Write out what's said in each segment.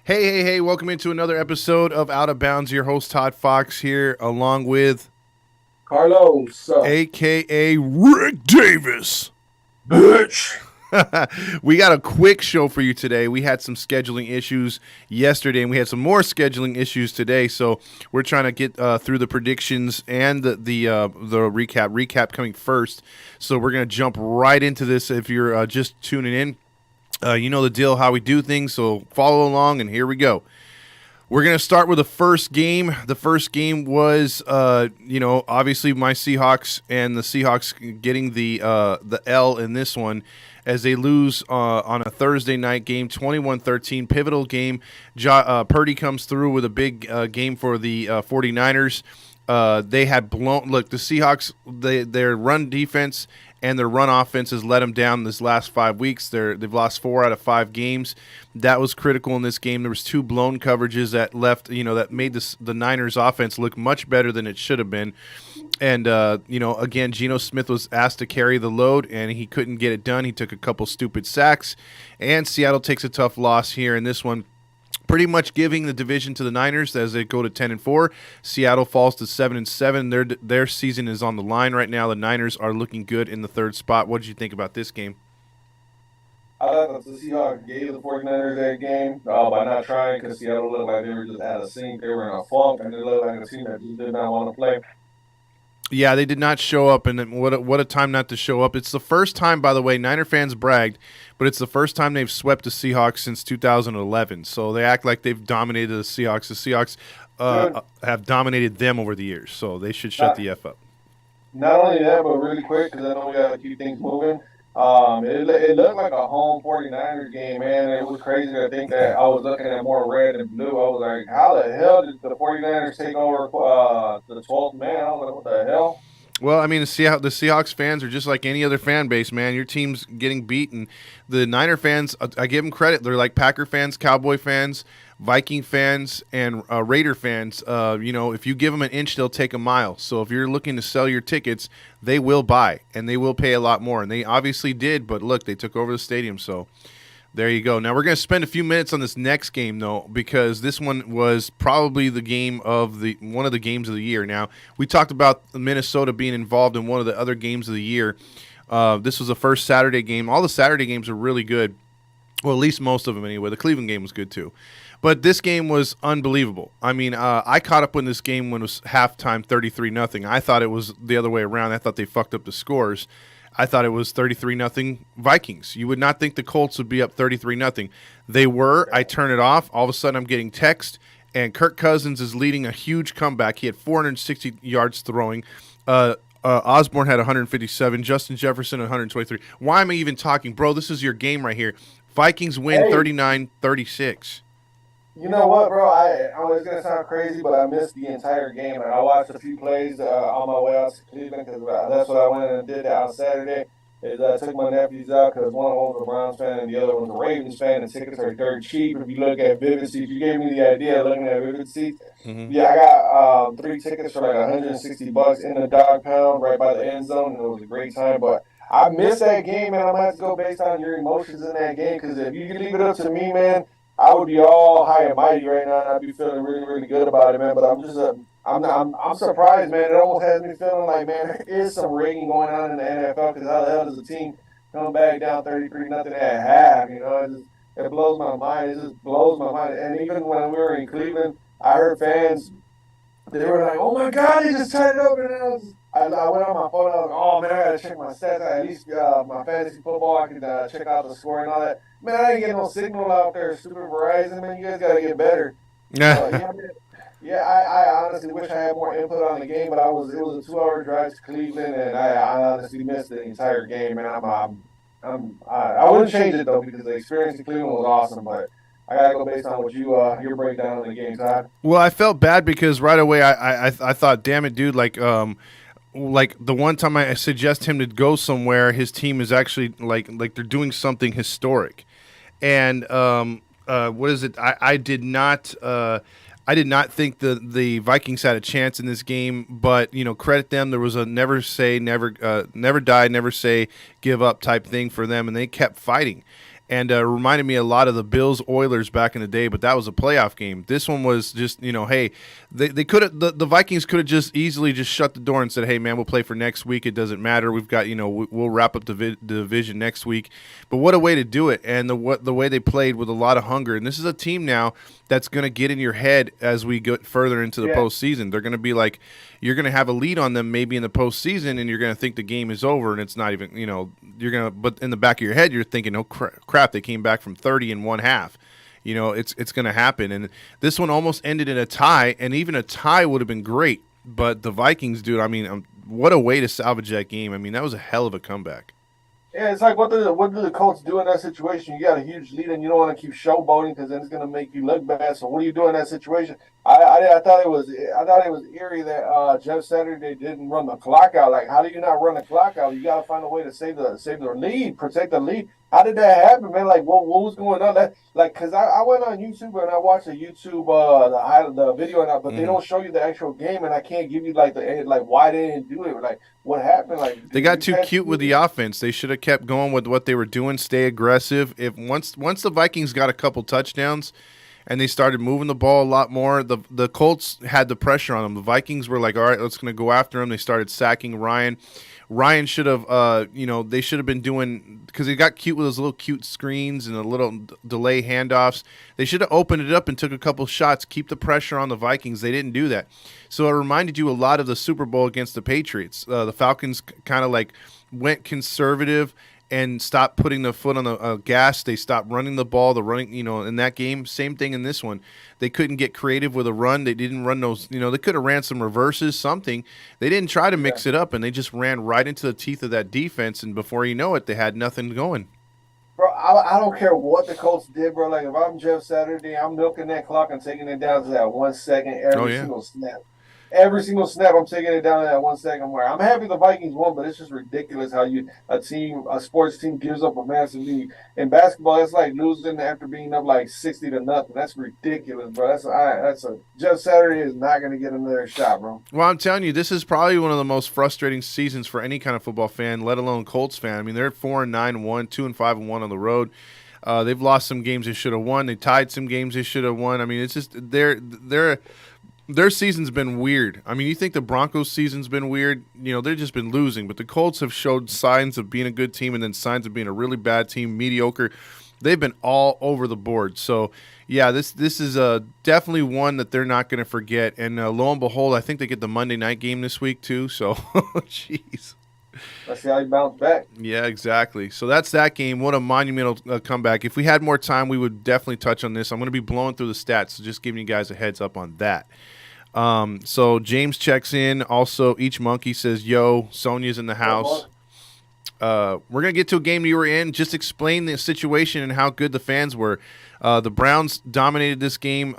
Hey, welcome into another episode of Out of Bounds. Your host, Todd Fox, here, along with Carlos, AKA Rick Davis. bitch. We got a quick show for you today. We had some scheduling issues yesterday, and we had some more scheduling issues today. So we're trying to get through the predictions and the recap. Recap coming first. So we're gonna jump right into this. If you're just tuning in, you know the deal, how we do things. So follow along, and here we go. We're going to start with the first game. The first game was, obviously my Seahawks, and the Seahawks getting the L in this one as they lose on a Thursday night game, 21-13, pivotal game. Purdy comes through with a big game for the 49ers. They had blown – look, the Seahawks, their run defense – and their run offense has let them down this last 5 weeks. They've lost 4 out of 5 games. That was critical in this game. There was 2 blown coverages that left, that made the Niners offense look much better than it should have been. And, again, Geno Smith was asked to carry the load, and he couldn't get it done. He took a couple stupid sacks. And Seattle takes a tough loss here in this one, pretty much giving the division to the Niners as they go to 10-4. Seattle falls to 7-7. Their season is on the line right now. The Niners are looking good in the 3rd spot. What did you think about this game? I thought the Seahawks gave the 49ers that game by not trying because Seattle looked like they were just out of sync. They were in a funk, and they looked like a team that just did not want to play. Yeah, they did not show up, and what a time not to show up. It's the first time, by the way, Niner fans bragged, but it's the first time they've swept the Seahawks since 2011. So they act like they've dominated the Seahawks. The Seahawks have dominated them over the years, so they should shut the F up. Not only that, but really quick, because I know we got to keep things moving. It looked like a home 49ers game, man. It was crazy to think that I was looking at more red and blue. I was like, how the hell did the 49ers take over the 12th man? I was like, what the hell? Well, I mean, the Seahawks fans are just like any other fan base, man. Your team's getting beaten. The Niner fans, I give them credit. They're like Packer fans, Cowboy fans, Viking fans, and Raider fans. If you give them an inch, they'll take a mile. So if you're looking to sell your tickets, they will buy, and they will pay a lot more. And they obviously did, but look, they took over the stadium, so there you go. Now we're going to spend a few minutes on this next game, though, because this one was probably one of the games of the year. Now, we talked about Minnesota being involved in one of the other games of the year. This was the first Saturday game. All the Saturday games are really good. Well, at least most of them anyway. The Cleveland game was good, too. But this game was unbelievable. I mean, I caught up in this game when it was halftime 33-0. I thought it was the other way around. I thought they fucked up the scores. I thought it was 33-0 Vikings. You would not think the Colts would be up 33-0. They were. I turn it off. All of a sudden, I'm getting text, and Kirk Cousins is leading a huge comeback. He had 460 yards throwing. Osborne had 157. Justin Jefferson 123. Why am I even talking? Bro, this is your game right here. Vikings win 39-36. You know what, bro? I was gonna sound crazy, but I missed the entire game, and I watched a few plays on my way out to Cleveland because that's what I went and did on Saturday. Is I took my nephews out because one of them was a Browns fan and the other one was a Ravens fan, and tickets are dirt cheap. If you look at Vivid Seats, you gave me the idea of looking at Vivid Seats. Mm-hmm. Yeah, I got 3 tickets for like $160 in the dog pound right by the end zone, and it was a great time. But I missed that game, and I'm gonna have to go based on your emotions in that game because if you could leave it up to me, man. I would be all high and mighty right now, and I'd be feeling really, really good about it, man. But I'm surprised, man. It almost has me feeling like, man, there is some rigging going on in the NFL because how the hell does a team come back down 33-0 at half? It blows my mind. It just blows my mind. And even when we were in Cleveland, I heard fans. They were like, "Oh my God, they just tied it up!" And I went on my phone. I was like, "Oh man, I gotta check my stats. At least my fantasy football, I can check out the score and all that." Man, I ain't getting no signal out there, Super Verizon. Man, you guys gotta get better. I honestly wish I had more input on the game, but it was a 2-hour drive to Cleveland, and I honestly missed the entire game. And I wouldn't change it though because the experience in Cleveland was awesome, but. I gotta go based on what your breakdown of the game, Todd. Well, I felt bad because right away I thought, damn it, dude, like the one time I suggest him to go somewhere, his team is actually like they're doing something historic, and what is it? I did not think the Vikings had a chance in this game, but credit them. There was a never say never, never die, never say give up type thing for them, and they kept fighting. and reminded me a lot of the Bills Oilers back in the day. But that was a playoff game. This one was just, hey, they could have the Vikings could have just easily just shut the door and said, hey man, we'll play for next week. It doesn't matter. We've got we'll wrap up the division next week. But what a way to do it, and the way they played with a lot of hunger. And this is a team now that's going to get in your head as we get further into the postseason. They're going to be like, you're going to have a lead on them maybe in the postseason, and you're going to think the game is over, and it's not even, you're going to, but in the back of your head, you're thinking, oh crap, they came back from 30 in one half. It's going to happen. And this one almost ended in a tie, and even a tie would have been great. But the Vikings, dude, I mean, what a way to salvage that game. I mean, that was a hell of a comeback. Yeah, it's like what do the Colts do in that situation? You got a huge lead and you don't want to keep showboating because then it's going to make you look bad. So what do you do in that situation? I thought it was eerie that Jeff Saturday didn't run the clock out. Like, how do you not run the clock out? You got to find a way to save the lead, protect the lead. How did that happen, man? Like, what was going on? Because I went on YouTube and I watched the YouTube the video, but they don't show you the actual game, and I can't give you like why they didn't do it. Like, what happened? Like, they got too cute with the offense. They should have kept going with what they were doing. Stay aggressive. If once the Vikings got a couple touchdowns and they started moving the ball a lot more, the Colts had the pressure on them. The Vikings were like, all right, let's going to go after him. They started sacking Ryan. Ryan should have, they should have been doing, because he got cute with those little cute screens and the little delay handoffs. They should have opened it up and took a couple shots, keep the pressure on the Vikings. They didn't do that. So it reminded you a lot of the Super Bowl against the Patriots. The Falcons kind of like went conservative and stopped putting the foot on the gas. They stopped running the ball. The running, in that game, same thing in this one. They couldn't get creative with a run. They didn't run those, they could have ran some reverses, something. They didn't try to mix it up, and they just ran right into the teeth of that defense, and before you know it, they had nothing going. Bro, I don't care what the Colts did, bro. Like, if I'm Jeff Saturday, I'm milking that clock and taking it down to that 1 second every single snap. Every single snap, I'm taking it down to that 1 second mark. I'm happy the Vikings won, but it's just ridiculous how a sports team gives up a massive lead. In basketball, it's like losing after being up like 60-0. That's ridiculous, bro. Jeff Saturday is not going to get another shot, bro. Well, I'm telling you, this is probably one of the most frustrating seasons for any kind of football fan, let alone Colts fan. I mean, they're 4-9-1, 2-5-1 on the road. They've lost some games they should have won. They tied some games they should have won. I mean, it's just their season's been weird. I mean, you think the Broncos' season's been weird? They've just been losing. But the Colts have showed signs of being a good team and then signs of being a really bad team, mediocre. They've been all over the board. So, yeah, this is definitely one that they're not going to forget. And lo and behold, I think they get the Monday night game this week too. So, jeez. Let's see how he bounce back. Yeah, exactly. So that's that game. What a monumental comeback. If we had more time, we would definitely touch on this. I'm going to be blowing through the stats, so just giving you guys a heads up on that. So James checks in. Also, Each Monkey says, yo, Sonia's in the house. We're going to get to a game you were in. Just explain the situation and how good the fans were. The Browns dominated this game.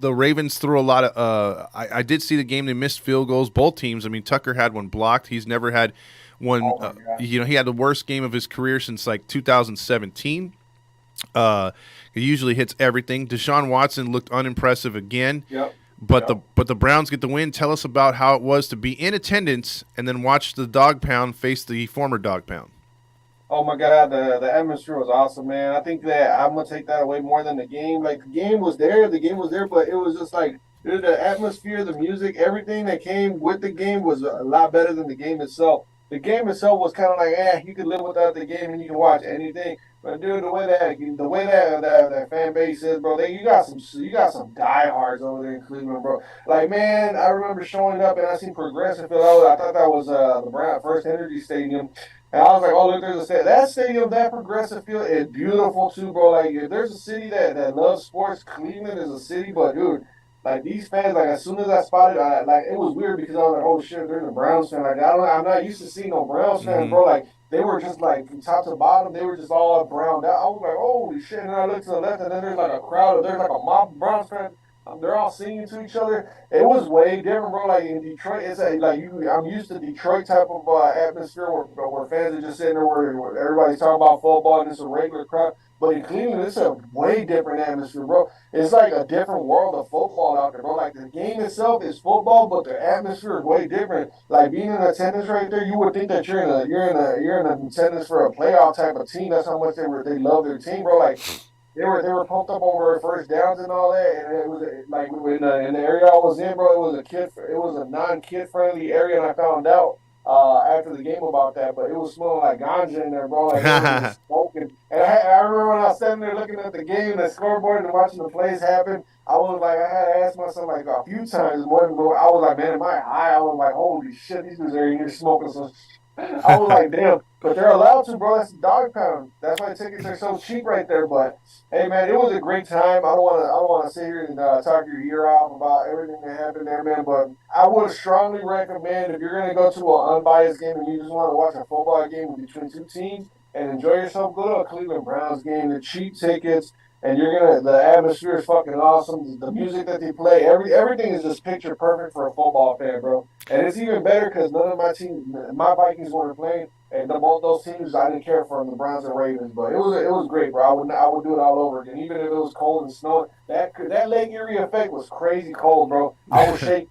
The Ravens threw a lot of I did see the game. They missed field goals. Both teams. I mean, Tucker had one blocked. He's never had one. He had the worst game of his career since like 2017. He usually hits everything. Deshaun Watson looked unimpressive again. Yep. But the Browns get the win. Tell us about how it was to be in attendance and then watch the Dog Pound face the former Dog Pound. Oh my God, the atmosphere was awesome, man. I think that I'm gonna take that away more than the game. Like, the game was there, but it was just like the atmosphere, the music, everything that came with the game was a lot better than the game itself. The game itself was kind of like, you could live without the game and you can watch anything. But dude, the way that fan base is, bro, you got some diehards over there in Cleveland, bro. Like, man, I remember showing up and I seen Progressive Field. I thought that was the Brown First Energy Stadium. And I was like, oh, look, there's a stadium. That stadium, that Progressive Field is beautiful too, bro. Like, if there's a city that loves sports, Cleveland is a city. But dude, like, these fans, like, as soon as I spotted, it was weird because I was like, oh shit, there's a Browns fan. Like, I'm not used to seeing no Browns fans, bro. Like, they were just like from top to bottom, they were just all browned out. I was like, holy shit! And then I looked to the left, and then there's like a crowd. There's like a mob of Browns fans. they're all singing to each other. It was way different, bro. Like in Detroit, it's like you. I'm used to Detroit type of atmosphere where fans are just sitting there where everybody's talking about football and it's a regular crowd. But in Cleveland, it's a way different atmosphere, bro. It's like a different world of football out there, bro. Like the game itself is football, but the atmosphere is way different. Like being in attendance right there, you would think that you're in attendance for a playoff type of team. That's how much they love their team, bro. Like they were pumped up over first downs and all that, and it was like in the area I was in, bro. It was a non-kid friendly area, and I found out after the game about that. But it was smelling like ganja in there, bro. Like everybody was smoking, and I remember when I was standing there looking at the game, the scoreboard, and watching the plays happen. I was like, I had to ask myself like a few times more than I was like, man, am I high? I was like, holy shit, these dudes are in here smoking some. I was like, damn, but they're allowed to, bro. That's the dog pound. That's why tickets are so cheap right there. But hey, man, it was a great time. I don't want to sit here and talk your ear off about everything that happened there, man. But I would strongly recommend if you're gonna go to an unbiased game and you just want to watch a football game between two teams and enjoy yourself, go to a Cleveland Browns game. The cheap tickets. And the atmosphere is fucking awesome. The music that they play, everything is just picture perfect for a football fan, bro. And it's even better because none of my Vikings weren't playing, and both those teams I didn't care for them, the Browns and Ravens. But it was great, bro. I would do it all over again, even if it was cold and snowing. That Lake Erie effect was crazy cold, bro. I was shaking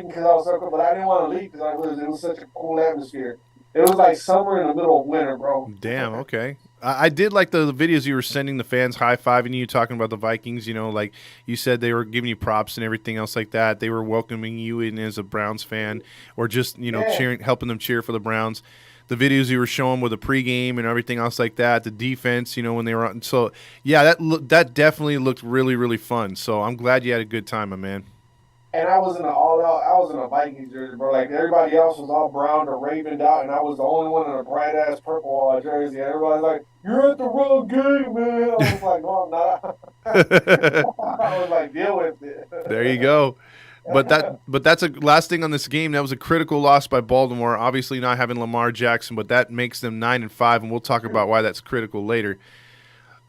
because I was so cold, but I didn't want to leave because it was such a cool atmosphere. It was like summer in the middle of winter, bro. Damn. Okay. I did like the videos you were sending the fans, high fiving you, talking about the Vikings. You know, like you said, they were giving you props and everything else like that. They were welcoming you in as a Browns fan, or just Yeah. cheering, helping them cheer for the Browns. The videos you were showing with the pregame and everything else like that, the defense, when they were on. So yeah, that definitely looked really really fun. So I'm glad you had a good time, my man. And I was in I was in a Vikings jersey, bro. Like everybody else was all brown or ravened out, and I was the only one in a bright ass purple jersey. And everybody's like, "You're at the wrong game, man." I was like, "No, I'm not." I was like, "Deal with it." There you go. But that's a last thing on this game. That was a critical loss by Baltimore. Obviously not having Lamar Jackson, but that makes them 9-5, and we'll talk about why that's critical later.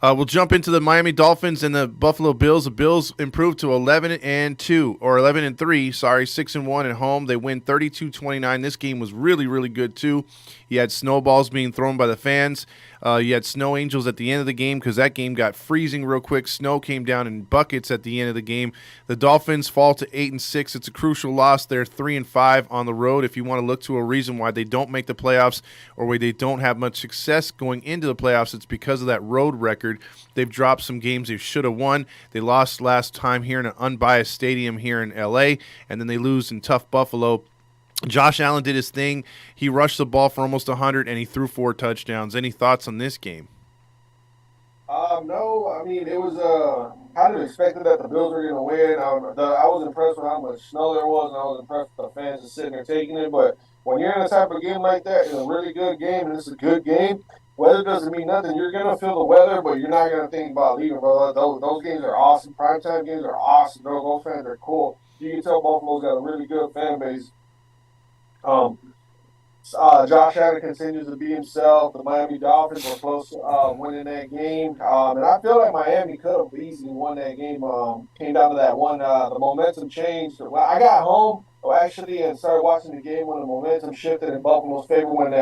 We'll jump into the Miami Dolphins and the Buffalo Bills. The Bills improved to 11-2 or 11-3. Sorry, 6-1 at home. They win 32-29. This game was really, really good too. You had snowballs being thrown by the fans. You had snow angels at the end of the game because that game got freezing real quick. Snow came down in buckets at the end of the game. The Dolphins fall to 8-6. It's a crucial loss. They're 3-5 on the road. If you want to look to a reason why they don't make the playoffs or why they don't have much success going into the playoffs, it's because of that road record. They've dropped some games they should have won. They lost last time here in an unbiased stadium here in L.A., and then they lose in tough Buffalo. Josh Allen did his thing. He rushed the ball for almost 100, and he threw 4 touchdowns. Any thoughts on this game? No, I mean it was kind of expected that the Bills were going to win. I was impressed with how much snow there was, and I was impressed with the fans just sitting there taking it. But when you're in a type of game like that, in a really good game, and it's a good game, weather doesn't mean nothing. You're going to feel the weather, but you're not going to think about leaving, bro. Those games are awesome. Primetime games are awesome, bro. Those fans are cool. You can tell Buffalo's got a really good fan base. Um, Josh Allen continues to be himself. The Miami Dolphins were close to winning that game, and I feel like Miami could have easily won that game. Came down to that one. The momentum changed. Well, I got home actually and started watching the game when the momentum shifted in Buffalo's favor when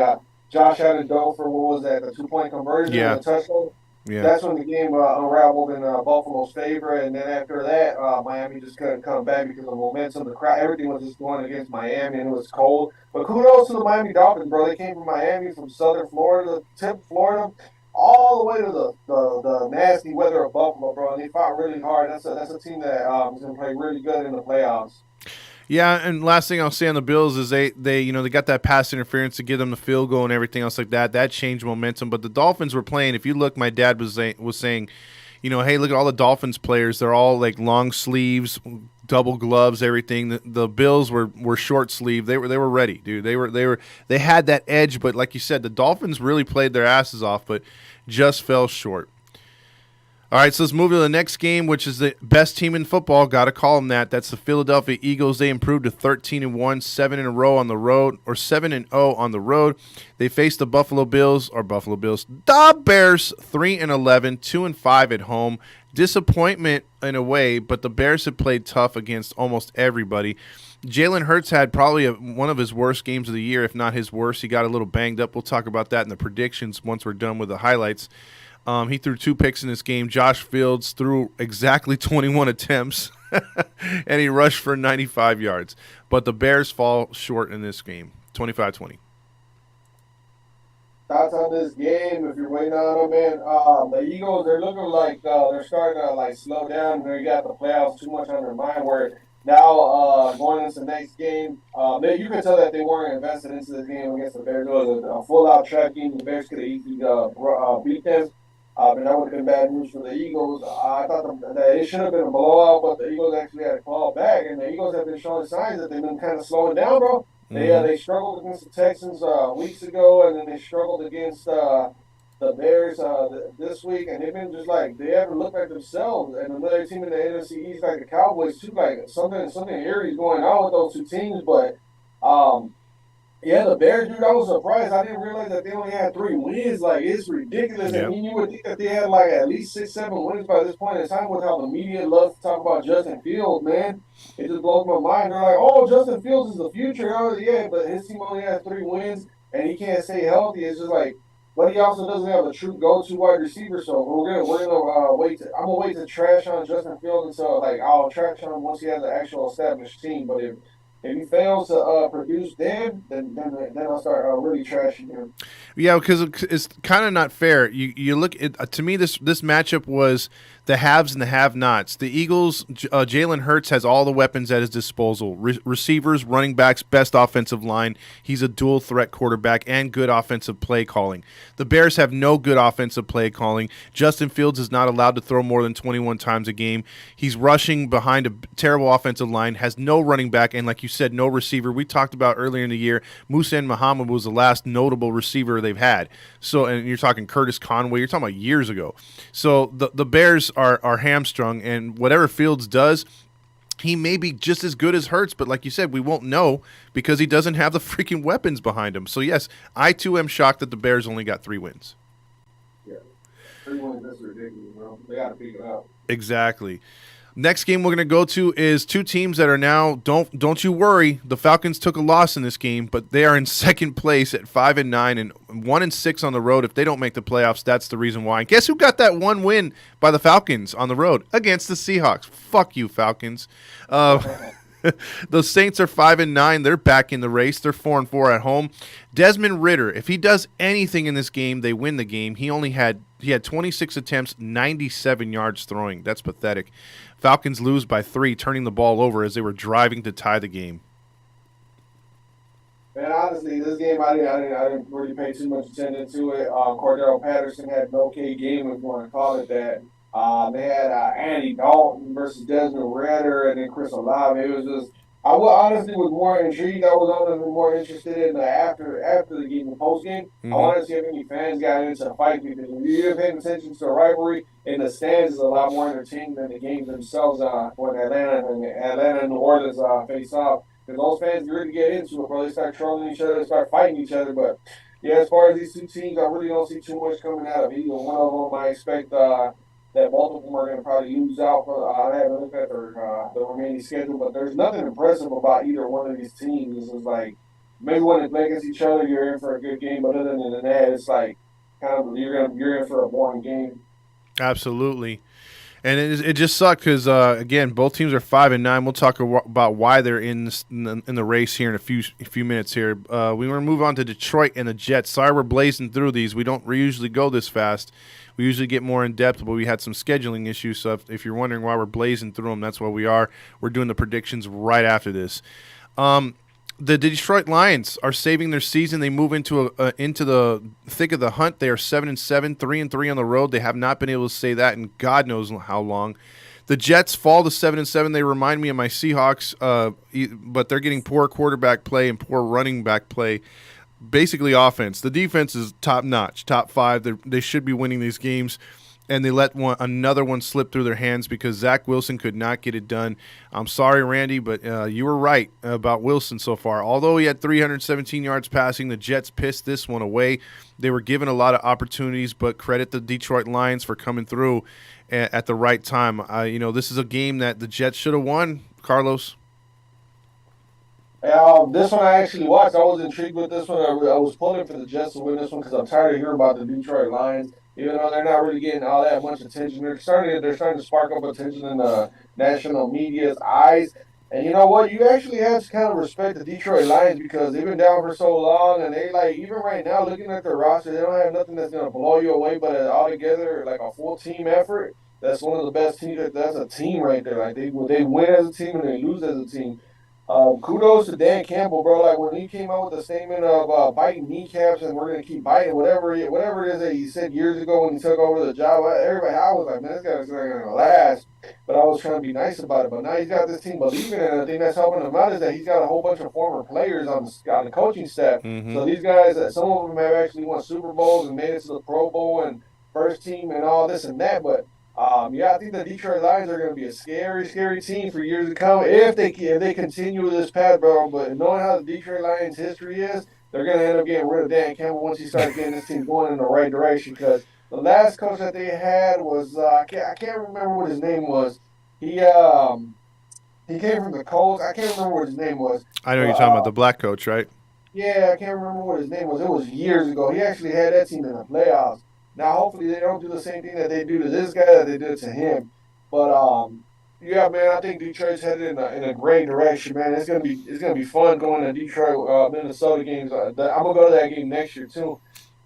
Josh Allen dove for what was that, the 2-point conversion and Yeah, the touchdown. yeah. That's when the game unraveled in Buffalo's favor, and then after that, Miami just couldn't come back because of the momentum. The crowd, everything was just going against Miami, and it was cold. But kudos to the Miami Dolphins, bro. They came from Miami, from Southern Florida, tip Florida, all the way to the nasty weather of Buffalo, bro. And they fought really hard. That's a team that is going to play really good in the playoffs. Yeah, and last thing I'll say on the Bills is they got that pass interference to give them the field goal and everything else like that. That changed momentum. But the Dolphins were playing. If you look, my dad was saying, hey, look at all the Dolphins players. They're all like long sleeves, double gloves, everything. The Bills were short sleeve. They were ready, dude. They had that edge. But like you said, the Dolphins really played their asses off, but just fell short. All right, so let's move to the next game, which is the best team in football. Got to call them that. That's the Philadelphia Eagles. They improved to 13-1, 7 in a row on the road, or 7-0 on the road. They faced the the Bears, 3-11, 2-5 at home. Disappointment in a way, but the Bears have played tough against almost everybody. Jalen Hurts had probably one of his worst games of the year, if not his worst. He got a little banged up. We'll talk about that in the predictions once we're done with the highlights. He threw 2 picks in this game. Josh Fields threw exactly 21 attempts, and he rushed for 95 yards. But the Bears fall short in this game, 25-20. Thoughts on this game? If you're waiting on them, man, the Eagles, they're looking like they're starting to like slow down. They got the playoffs too much on their mind. Where now going into the next game, you can tell that they weren't invested into this game against the Bears. It was a full out trap game. The Bears could have easily beat them. And that would have been bad news for the Eagles. I thought that it should have been a blowout, but the Eagles actually had to claw back, and the Eagles have been showing signs that they've been kind of slowing down, bro. They struggled against the Texans weeks ago, and then they struggled against the Bears this week, and they've been just like they haven't looked like themselves. And another team in the NFC East, like the Cowboys, too, like something eerie is going on with those two teams. But yeah, the Bears, dude, I was surprised. I didn't realize that they only had 3 wins. Like, it's ridiculous. Yep. I mean, you would think that they had like at least 6, 7 wins by this point in time with how the media loves to talk about Justin Fields, man. It just blows my mind. They're like, oh, Justin Fields is the future. Oh, yeah, but his team only has 3 wins and he can't stay healthy. It's just like, but he also doesn't have a true go-to wide receiver. So I'm gonna wait to trash on Justin Fields until like I'll trash on him once he has an actual established team. But if he fails to produce then I'll start really trashing him. Yeah, because it's kind of not fair. You look at to me this matchup was the haves and the have-nots. The Eagles, Jalen Hurts has all the weapons at his disposal: receivers, running backs, best offensive line. He's a dual threat quarterback and good offensive play calling. The Bears have no good offensive play calling. Justin Fields is not allowed to throw more than 21 times a game. He's rushing behind a terrible offensive line, has no running back, and like you said, no receiver. We talked about earlier in the year, Muhsin Muhammad was the last notable receiver they've had. So, and you're talking Curtis Conway, you're talking about years ago. So the Bears are hamstrung, and whatever Fields does, he may be just as good as Hurts, but like you said, we won't know because he doesn't have the freaking weapons behind him. So yes, I too am shocked that the Bears only got 3 wins. Yeah, 3 wins, that's ridiculous, bro. They got to figure it out. Exactly. Next game we're going to go to is 2 teams that are now, don't you worry, the Falcons took a loss in this game, but they are in second place at 5-9 and 1-6 on the road. If they don't make the playoffs, that's the reason why. And guess who got that 1 win by the Falcons on the road? Against the Seahawks. Fuck you, Falcons. The Saints are 5-9. They're back in the race. They're 4-4 at home. Desmond Ridder, if he does anything in this game, they win the game. He had 26 attempts, 97 yards throwing. That's pathetic. Falcons lose by 3, turning the ball over as they were driving to tie the game. Man, honestly, this game I didn't really pay too much attention to it. Cordell Patterson had an okay game, if you want to call it that. They had Andy Dalton versus Desmond Ridder, and then Chris Olave. It was just I honestly was more intrigued. I was honestly more interested in the after the game, the post game. Mm-hmm. I wanted to see if any fans got into the fight because if you're paying attention to the rivalry in the stands is a lot more entertaining than the games themselves when Atlanta and New Orleans face off. Because those fans really get into it, bro. They start trolling each other, they start fighting each other. But yeah, as far as these 2 teams, I really don't see too much coming out of either one of them. I expect that both of them are going to probably lose out. I haven't looked at the remaining schedule, but there's nothing impressive about either one of these teams. It's just like maybe when they play against each other, you're in for a good game, but other than that, it's like kind of you're in for a boring game. Absolutely. And it just sucked because again, both teams are 5-9. We'll talk about why they're in the race here in a few minutes here. We want to move on to Detroit and the Jets. Sorry, we're blazing through these. We don't usually go this fast. We usually get more in depth, but we had some scheduling issues. So if you're wondering why we're blazing through them, that's why we are. We're doing the predictions right after this. The Detroit Lions are saving their season. They move into the thick of the hunt. They are 7-7, 3-3 on the road. They have not been able to say that in God knows how long. The Jets fall to 7-7. They remind me of my Seahawks, but they're getting poor quarterback play and poor running back play. Basically offense. The defense is top-notch, top 5. They should be winning these games. and they let another one slip through their hands because Zach Wilson could not get it done. I'm sorry, Randy, but you were right about Wilson so far. Although he had 317 yards passing, the Jets pissed this one away. They were given a lot of opportunities, but credit the Detroit Lions for coming through at the right time. This is a game that the Jets should have won, Carlos. This one I actually watched. I was intrigued with this one. I was pulling for the Jets to win this one because I'm tired of hearing about the Detroit Lions. Even though they're not really getting all that much attention, they're starting to spark up attention in the national media's eyes. And you know what? You actually have to kind of respect the Detroit Lions because they've been down for so long, and they like even right now looking at their roster, they don't have nothing that's gonna blow you away. But altogether, like a full team effort, that's one of the best teams. That's a team right there. Like they win as a team and they lose as a team. Kudos to Dan Campbell, bro. Like when he came out with the statement of biting kneecaps and we're gonna keep biting, whatever it is that he said years ago when he took over the job. I was like, man, this guy's not gonna last. But I was trying to be nice about it. But now he's got this team believing in it. And the thing that's helping him out is that he's got a whole bunch of former players on the coaching staff. Mm-hmm. So these guys, some of them have actually won Super Bowls and made it to the Pro Bowl and first team and all this and that. But yeah, I think the Detroit Lions are going to be a scary, scary team for years to come if they continue with this path, bro. But knowing how the Detroit Lions' history is, they're going to end up getting rid of Dan Campbell once he starts getting this team going in the right direction. Because the last coach that they had was I can't remember what his name was. He he came from the Colts. I can't remember what his name was, I know but you're talking about the black coach, right? yeah, I can't remember what his name was. It was years ago. He actually had that team in the playoffs. Now, hopefully, they don't do the same thing that they do to this guy that they did to him. But yeah, man, I think Detroit's headed in a great direction, man. It's gonna be fun going to Detroit, Minnesota games. I'm gonna go to that game next year too.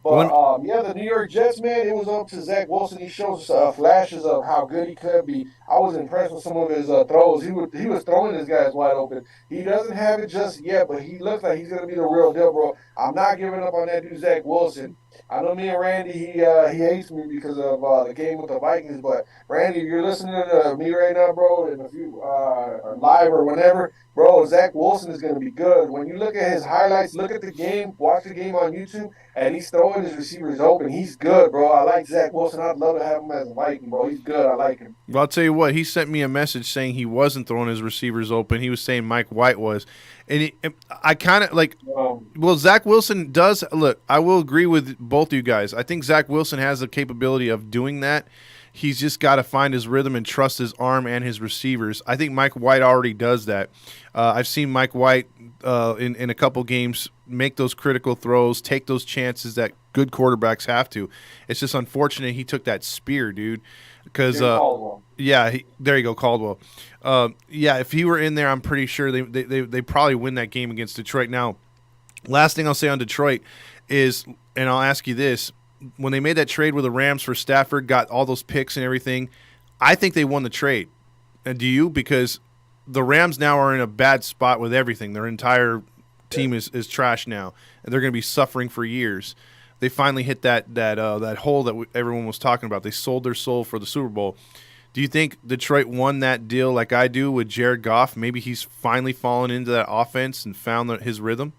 But One yeah, the New York Jets, man, it was up to Zach Wilson. He shows flashes of how good he could be. I was impressed with some of his throws. He was throwing his guys wide open. He doesn't have it just yet, but he looks like he's gonna be the real deal, bro. I'm not giving up on that dude, Zach Wilson. I know me and Randy, he hates me because of the game with the Vikings. But Randy, if you're listening to me right now, bro, and if you are live or whenever, bro, Zach Wilson is gonna be good. When you look at his highlights, look at the game, watch the game on YouTube, and he's throwing his receivers open. He's good, bro. I like Zach Wilson. I'd love to have him as a Viking, bro. He's good. I like him. Well, I'll tell you what. He sent me a message saying he wasn't throwing his receivers open. He was saying Mike White was, and I kind of like. Well, Zach Wilson does look. I will agree with both of you guys. I think Zach Wilson has the capability of doing that. He's just got to find his rhythm and trust his arm and his receivers. I think Mike White already does that. I've seen Mike White in a couple games make those critical throws, take those chances that good quarterbacks have to. It's just unfortunate he took that spear, dude. Because yeah, there you go, Caldwell. Yeah, if he were in there, I'm pretty sure they probably win that game against Detroit. Now, last thing I'll say on Detroit is, and I'll ask you this: when they made that trade with the Rams for Stafford, got all those picks and everything, I think they won the trade. And do you? Because the Rams now are in a bad spot with everything. Their entire team is trash now, and they're going to be suffering for years. They finally hit that hole that everyone was talking about. They sold their soul for the Super Bowl. Do you think Detroit won that deal like I do with Jared Goff? Maybe he's finally fallen into that offense and found his rhythm?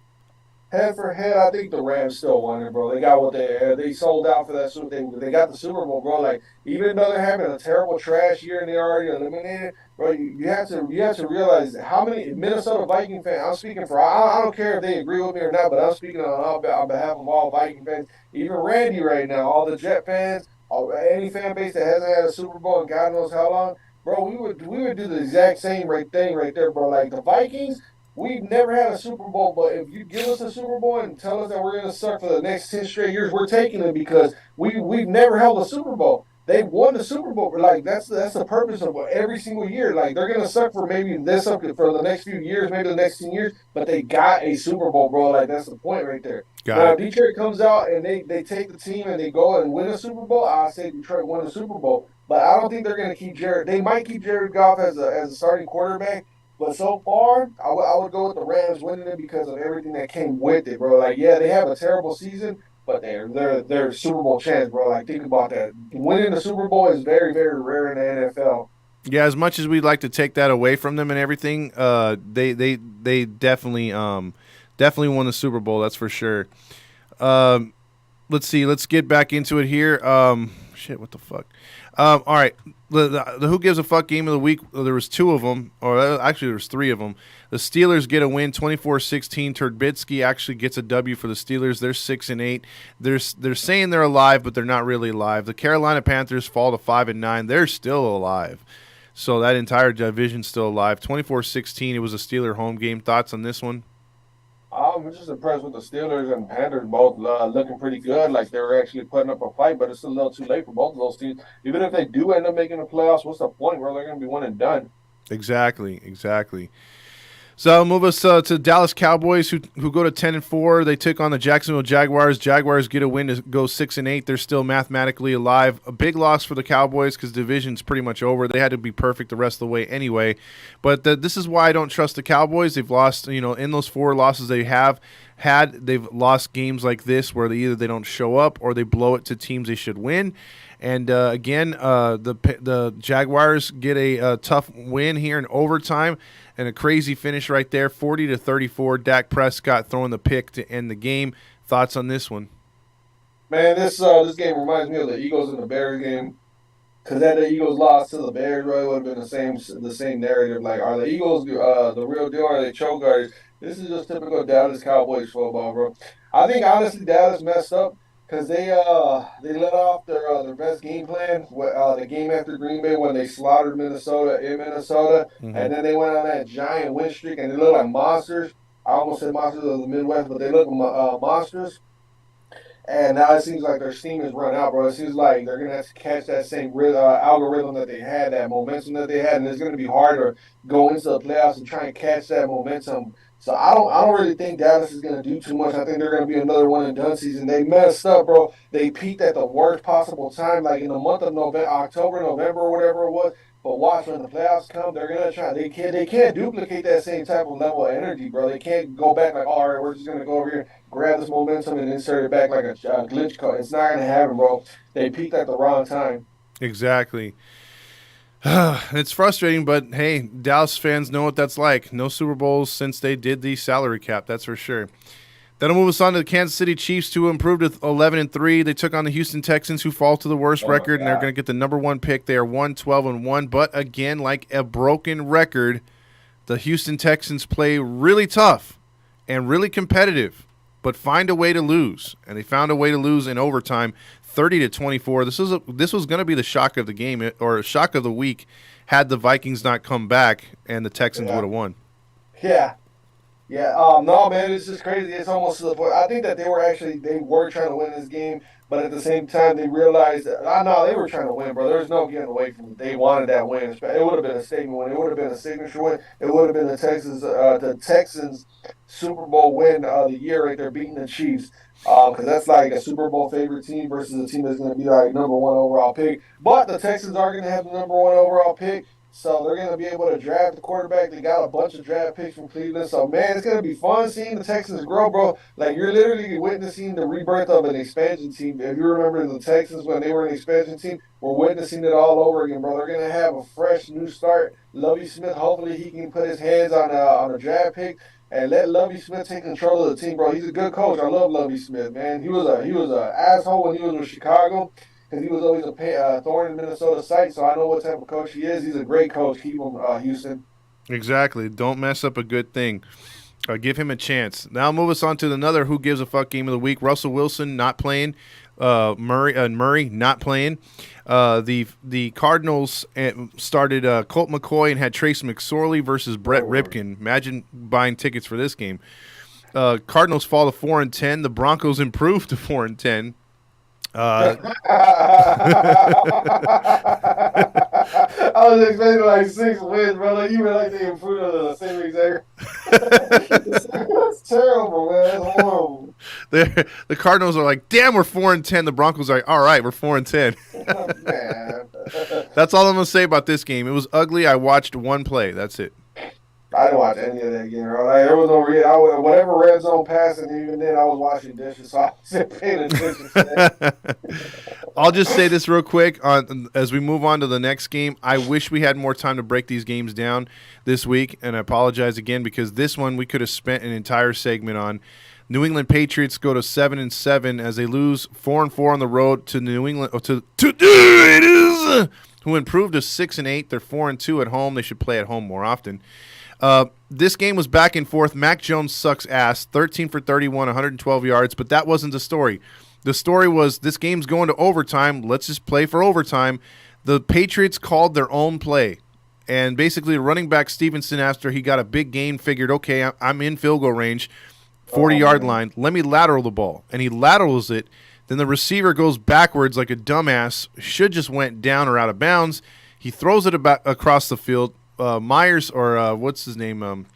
Head for head, I think the Rams still won it, bro. They got what they sold out for that. They got the Super Bowl, bro. Like even though they're having a terrible trash year and they already eliminated, bro. You have to realize how many Minnesota Viking fans. I'm speaking for. I don't care if they agree with me or not, but I'm speaking on behalf of all Viking fans. Even Randy right now, all the Jet fans, any fan base that hasn't had a Super Bowl in God knows how long, bro. We would do the exact same thing right there, bro. Like the Vikings. We've never had a Super Bowl, but if you give us a Super Bowl and tell us that we're going to suck for the next 10 straight years, we're taking it because we've never held a Super Bowl. They've won the Super Bowl. Like that's the purpose of every single year. Like they're going to suck for maybe this up for the next few years, maybe the next 10 years, but they got a Super Bowl, bro. Like that's the point right there. Got Now, it. if Detroit comes out and they take the team and they go and win a Super Bowl, I say Detroit won the Super Bowl. But I don't think they're going to keep Jared. They might keep Jared Goff as a starting quarterback. But so far, I would go with the Rams winning it because of everything that came with it, bro. Like, yeah, they have a terrible season, but they're Super Bowl chance, bro. Like, think about that. Winning the Super Bowl is very, very rare in the NFL. Yeah, as much as we'd like to take that away from them and everything, they definitely won the Super Bowl. That's for sure. Let's see. Let's get back into it here. shit, what the fuck? All right, the Who Gives a Fuck game of the week, there was two of them, or actually there was three of them. The Steelers get a win, 24-16. Turbitsky actually gets a W for the Steelers. They're 6-8. They're saying they're alive, but they're not really alive. The Carolina Panthers fall to 5-9. They're still alive. So that entire division's still alive. 24-16. It was a Steeler home game. Thoughts on this one? I'm just impressed with the Steelers and Panthers both looking pretty good. Like they were actually putting up a fight, but it's a little too late for both of those teams. Even if they do end up making the playoffs, what's the point where they're going to be one and done? Exactly. So I'll move us to Dallas Cowboys, who go to 10-4. They took on the Jacksonville Jaguars. Jaguars get a win to go 6-8. They're still mathematically alive. A big loss for the Cowboys because division's pretty much over. They had to be perfect the rest of the way anyway. But this is why I don't trust the Cowboys. They've lost, in those 4 losses they have had, they've lost games like this where either they don't show up or they blow it to teams they should win. And again, the Jaguars get a tough win here in overtime and a crazy finish right there, 40-34. Dak Prescott throwing the pick to end the game. Thoughts on this one? Man, this game reminds me of the Eagles and the Bears game. Because had the Eagles lost to the Bears, really would have been the same narrative. Like, are the Eagles the real deal? Or are they choke artists? This is just typical Dallas Cowboys football, bro. I think honestly Dallas messed up because they let off their best game plan. The game after Green Bay when they slaughtered Minnesota in Minnesota, Mm-hmm. and then they went on that giant win streak and they look like monsters. I almost said monsters of the Midwest, but they look monsters. And now it seems like their steam is run out, bro. It seems like they're gonna have to catch that same algorithm that they had, that momentum that they had, and it's gonna be harder go into the playoffs and try and catch that momentum. So I don't really think Dallas is gonna do too much. I think they're gonna be another one and done season. They messed up, bro. They peaked at the worst possible time, like in the month of November, October, November, or whatever it was. But watch when the playoffs come, they're gonna try. They can't duplicate that same type of level of energy, bro. They can't go back like, all right, we're just gonna go over here, grab this momentum, and insert it back like a glitch code. It's not gonna happen, bro. They peaked at the wrong time. Exactly. It's frustrating, but hey, Dallas fans know what that's like. No Super Bowls since they did the salary cap, that's for sure. That'll move us on to the Kansas City Chiefs, who improved to 11-3. They took on the Houston Texans, who fall to the worst Oh my record, and they're God. going to get the number 1 pick. They are 1-12-1. But again, like a broken record, the Houston Texans play really tough and really competitive, but find a way to lose. And they found a way to lose in overtime, 30-24. This was going to be the shock of the game, or shock of the week, had the Vikings not come back and the Texans Yeah. would have won. Yeah. Yeah, no, man, it's just crazy. It's almost to the point. I think that they were trying to win this game, but at the same time, they realized that, no, they were trying to win, bro. There's no getting away from it. They wanted that win. It would have been a statement win. It would have been a signature win. It would have been the Texans Super Bowl win of the year right there, beating the Chiefs. Because that's like a Super Bowl favorite team versus a team that's going to be like number 1 overall pick. But the Texans are going to have the number 1 overall pick. So they're going to be able to draft the quarterback. They got a bunch of draft picks from Cleveland. So, man, it's going to be fun seeing the Texans grow, bro. Like, you're literally witnessing the rebirth of an expansion team. If you remember the Texans when they were an expansion team, we're witnessing it all over again, bro. They're going to have a fresh new start. Lovie Smith, hopefully he can put his hands on a draft pick and let Lovie Smith take control of the team, bro. He's a good coach. I love Lovie Smith, man. He was a asshole when he was with Chicago because he was always a thorn in Minnesota's sight. So I know what type of coach he is. He's a great coach. Keep him, Houston. Exactly. Don't mess up a good thing. Give him a chance. Now move us on to another Who Gives a Fuck game of the week. Russell Wilson not playing. Murray not playing. The Cardinals started Colt McCoy and had Trace McSorley versus Brett Ripken. Imagine buying tickets for this game. Cardinals fall to 4-10. The Broncos improved to 4-10. I was expecting like 6 wins, bro. Like, you were like they improved on the same exact. That's terrible, man. That's horrible. The Cardinals are like, damn, we're 4-10. The Broncos are like, all right, we're 4-10. Man. That's all I'm gonna say about this game. It was ugly. I watched one play. That's it. I didn't watch any of that game, bro. Like, there was no reason. Whatever red zone passing, even then I was washing dishes, so I wasn't paying attention to that. I'll just say this real quick as we move on to the next game. I wish we had more time to break these games down this week, and I apologize again because this one we could have spent an entire segment on. New England Patriots go to 7-7 as they lose 4-4 on the road to New England to Raiders, who improved to 6-8. They're 4-2 at home. They should play at home more often. This game was back and forth. Mac Jones sucks ass. 13 for 31, 112 yards, but that wasn't the story. The story was this game's going to overtime. Let's just play for overtime. The Patriots called their own play. And basically, running back Stevenson, after he got a big gain, figured, okay, I'm in field goal range, 40-yard line. Let me lateral the ball. And he laterals it. Then the receiver goes backwards like a dumbass. Should just went down or out of bounds. He throws it about across the field. Myers, or what's his name?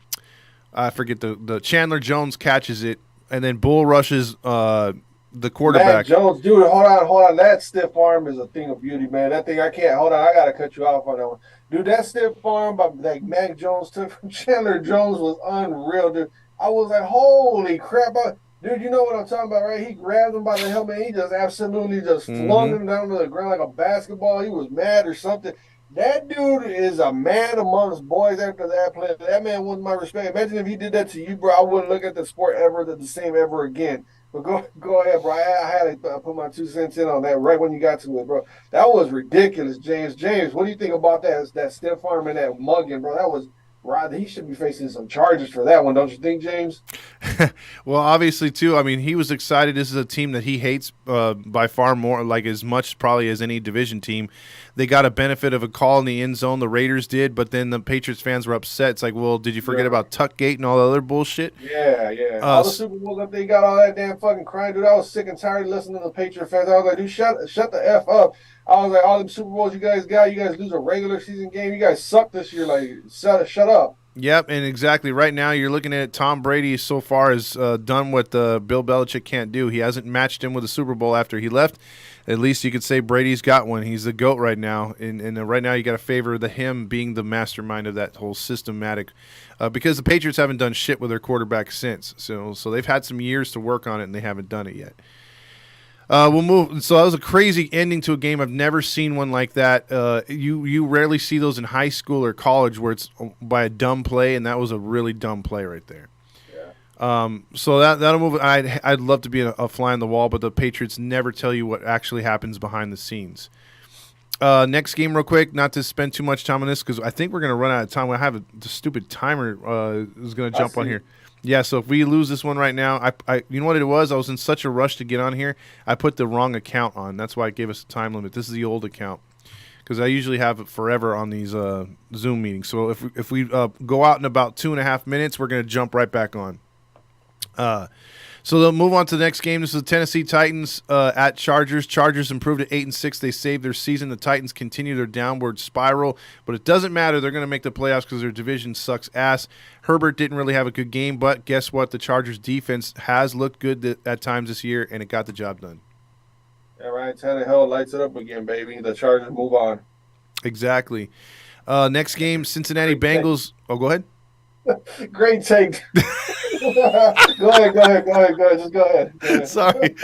I forget the Chandler Jones catches it. And then bull rushes the quarterback. Mac Jones, dude, hold on. That stiff arm is a thing of beauty, man. That thing, I can't, hold on. I got to cut you off on that one. Dude, that stiff arm like Mac Jones took from Chandler Jones was unreal, dude. I was like, holy crap. Dude, you know what I'm talking about, right? He grabbed him by the helmet. He just absolutely just flung him down to the ground like a basketball. He was mad or something. That dude is a man amongst boys after that play. That man won my respect. Imagine if he did that to you, bro. I wouldn't look at the sport ever the same ever again. But go ahead, bro. I had to put my 2 cents in on that right when you got to it, bro. That was ridiculous, James. James, what do you think about that stiff arm and that mugging, bro? That was right. He should be facing some charges for that one, don't you think, James? Well, obviously, too. I mean, he was excited. This is a team that he hates by far more, like as much probably as any division team. They got a benefit of a call in the end zone. The Raiders did, but then the Patriots fans were upset. It's like, well, did you forget about Tuckgate and all the other bullshit? Yeah. All the Super Bowls that they got, all that damn fucking crying, dude. I was sick and tired of listening to the Patriot fans. I was like, dude, shut the F up. I was like, all them Super Bowls you guys got, you guys lose a regular season game. You guys suck this year. Like, shut up. Yep, and exactly. Right now, you're looking at Tom Brady so far has done what Bill Belichick can't do. He hasn't matched him with a Super Bowl after he left. At least you could say Brady's got one. He's the GOAT right now. And right now you got to favor him being the mastermind of that whole systematic because the Patriots haven't done shit with their quarterback since. So they've had some years to work on it, and they haven't done it yet. We'll move. So that was a crazy ending to a game. I've never seen one like that. You rarely see those in high school or college where it's by a dumb play, and that was a really dumb play right there. So that'll move. I'd love to be a fly on the wall, but the Patriots never tell you what actually happens behind the scenes. Next game, real quick, not to spend too much time on this because I think we're going to run out of time. I have the stupid timer is going to jump on here. Yeah, so if we lose this one right now, I you know what it was? I was in such a rush to get on here, I put the wrong account on. That's why it gave us a time limit. This is the old account because I usually have it forever on these Zoom meetings. So if we go out in about 2.5 minutes, we're going to jump right back on. So they'll move on to the next game. This is the Tennessee Titans at Chargers. Chargers improved to 8-6. They saved their season. The Titans continue their downward spiral, but it doesn't matter. They're going to make the playoffs because their division sucks ass. Herbert didn't really have a good game, but guess what? The Chargers defense has looked good at times this year, and it got the job done. Yeah, right. Tannehill lights it up again, baby. The Chargers move on. Exactly. Next game, Cincinnati Bengals. Oh, go ahead. Great take. Go ahead. Just go ahead. Sorry.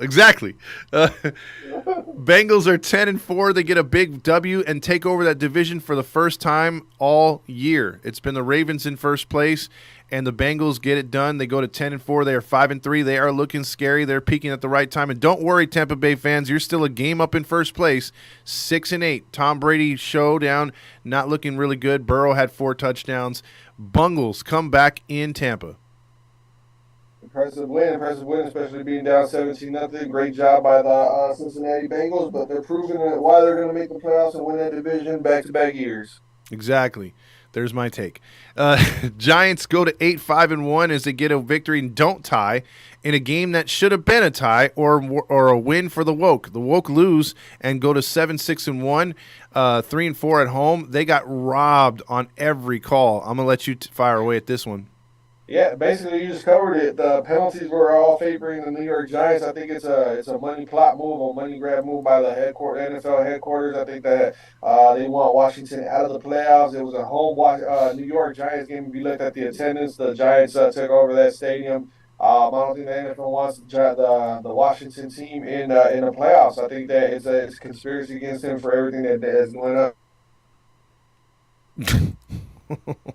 Exactly. Bengals are 10-4. They get a big W and take over that division for the first time all year. It's been the Ravens in first place, and the Bengals get it done. They go to 10-4. They are 5-3. They are looking scary. They're peaking at the right time. And don't worry, Tampa Bay fans, you're still a game up in first place, 6-8. Tom Brady showdown, not looking really good. Burrow had 4 touchdowns. Bungles come back in Tampa. Impressive win, especially being down 17-0. Great job by the Cincinnati Bengals, but they're proving why they're going to make the playoffs and win that division back-to-back years. Exactly. There's my take. Giants go to 8-5-1 as they get a victory and don't tie in a game that should have been a tie or a win for the Woke. The Woke lose and go to 7-6-1, 3-4 at home. They got robbed on every call. I'm gonna let you fire away at this one. Yeah, basically you just covered it. The penalties were all favoring the New York Giants. I think it's a money plot move or money grab move by the NFL headquarters. I think that they want Washington out of the playoffs. It was a home New York Giants game. If you looked at the attendance, the Giants took over that stadium. I don't think the NFL wants the Washington team in the playoffs. I think that it's a conspiracy against him for everything that is going on.